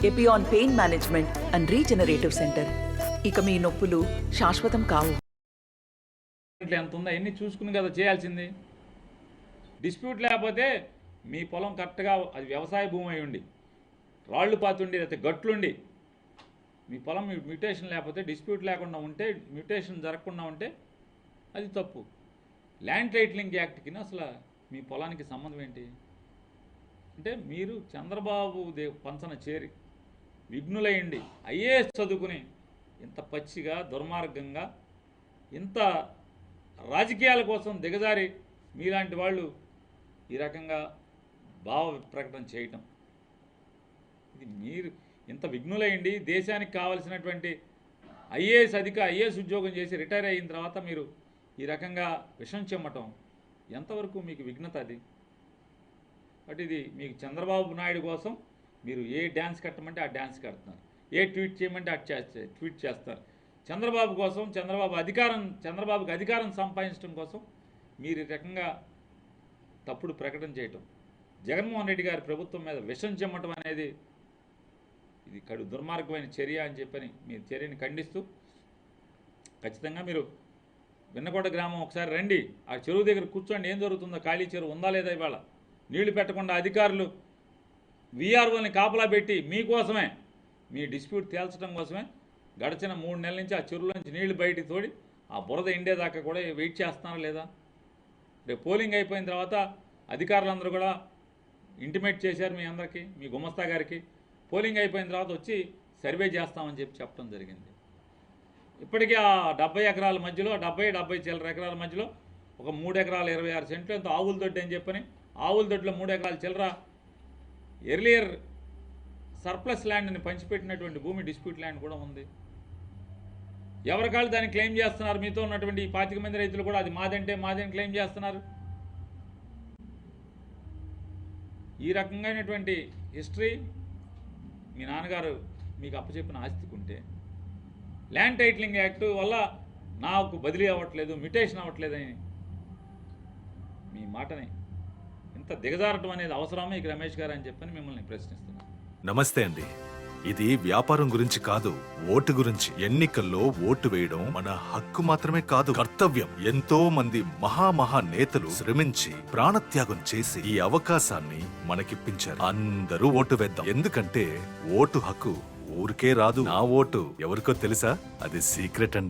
Epione pain management and regenerative centre. ఇక మీ నొప్పులు శాశ్వతం కావు. ఎంత ఉందో అన్నీ చూసుకుని కదా చేయాల్సింది. డిస్ప్యూట్ లేకపోతే మీ పొలం కరెక్ట్గా అది వ్యవసాయ భూమి అయి ఉండి రాళ్ళు పాతుండి లేకపోతే గట్లుండి మీ పొలం మ్యూటేషన్ లేకపోతే డిస్ప్యూట్ లేకుండా ఉంటే మ్యూటేషన్ జరగకుండా ఉంటే అది తప్పు. ల్యాండ్ టైటిలింగ్ యాక్ట్కి అసలు మీ పొలానికి సంబంధం ఏంటి అంటే మీరు చంద్రబాబు పంచన చేరి విఘ్నులయ్యండి ఐఏఎస్ చదువుకుని ఇంత పచ్చిగా దుర్మార్గంగా ఇంత రాజకీయాల కోసం దిగజారి మీలాంటి వాళ్ళు ఈ రకంగా భావ ప్రకటన చేయటం, ఇది మీరు ఇంత విఘ్నులయ్యండి దేశానికి కావలసినటువంటి ఐఏఎస్ ఉద్యోగం చేసి రిటైర్ అయిన తర్వాత మీరు ఈ రకంగా విషం చెమ్మటం ఎంతవరకు మీకు విఘ్నత అది. బట్ ఇది మీకు చంద్రబాబు నాయుడు కోసం మీరు ఏ డ్యాన్స్ కట్టమంటే ఆ డ్యాన్స్ కడుతున్నారు, ఏ ట్వీట్ చేయమంటే అటు ట్వీట్ చేస్తారు. చంద్రబాబు కోసం చంద్రబాబుకి అధికారం సంపాదించడం కోసం మీరు ఈ రకంగా తప్పుడు ప్రకటన చేయటం, జగన్మోహన్ రెడ్డి గారి ప్రభుత్వం మీద విషం చెమ్మటం అనేది ఇది కడు దుర్మార్గమైన చర్య అని చెప్పని మీ చర్యని ఖండిస్తూ ఖచ్చితంగా మీరు విన్నకోట గ్రామం ఒకసారి రండి, ఆ చెరువు దగ్గర కూర్చోండి, ఏం జరుగుతుందో, ఖాళీ చెరువు ఉందా లేదా, ఇవాళ నీళ్లు పెట్టకుండా అధికారులు వీఆర్ఓని కాపలా పెట్టి మీకోసమే మీ డిస్ప్యూట్ తేల్చడం కోసమే గడిచిన 3 నెలల నుంచి ఆ చెరువుల నుంచి నీళ్లు బయటికి తోడి ఆ బురద ఎండేదాకా కూడా వెయిట్ చేస్తున్నారా లేదా. రేపు పోలింగ్ అయిపోయిన తర్వాత అధికారులందరూ కూడా ఇంటిమేట్ చేశారు మీ అందరికీ, మీ గుమస్తా గారికి, పోలింగ్ అయిపోయిన తర్వాత వచ్చి సర్వే చేస్తామని చెప్పడం జరిగింది. ఇప్పటికీ ఆ 70 ఎకరాల మధ్యలో 70 చిల్లర ఎకరాల మధ్యలో ఒక 3 ఎకరాల 26 సెంట్లు ఎంతో ఆవుల దొడ్డి అని చెప్పని ఆవుల దొడ్లో 3 ఎకరాల చిల్లర ఎర్లియర్ సర్ప్లస్ ల్యాండ్ని పంచిపెట్టినటువంటి భూమి డిస్ప్యూట్ ల్యాండ్ కూడా ఉంది. ఎవరికాళ్ళు దాన్ని క్లెయిమ్ చేస్తున్నారు. మీతో ఉన్నటువంటి 25 మంది రైతులు కూడా అది మాదంటే మాదని క్లెయిమ్ చేస్తున్నారు. ఈ రకంగానటువంటి హిస్టరీ మీ నాన్నగారు మీకు అప్పచెప్పిన ఆస్తికి ఉంటే ల్యాండ్ టైటిలింగ్ యాక్ట్ వల్ల నాకు బదిలీ అవ్వట్లేదు, మ్యుటేషన్ అవ్వట్లేదని మీ మాటని ఇంత దిగజారటం అనేది అవసరమా మీకు రమేష్ గారు అని చెప్పని మిమ్మల్ని ప్రశ్నిస్తున్నాను. నమస్తే అండి. ఇది వ్యాపారం గురించి కాదు, ఓటు గురించి. ఎన్నికల్లో ఓటు వేయడం మన హక్కు మాత్రమే కాదు, కర్తవ్యం. ఎంతో మంది మహా నేతలు శ్రమించి ప్రాణత్యాగం చేసి ఈ అవకాశాన్ని మనకిప్పించారు. అందరూ ఓటు వేద్దాం. ఎందుకంటే ఓటు హక్కు ఊరికే రాదు. నా ఓటు ఎవరికో తెలుసా? అది సీక్రెట్ అండి.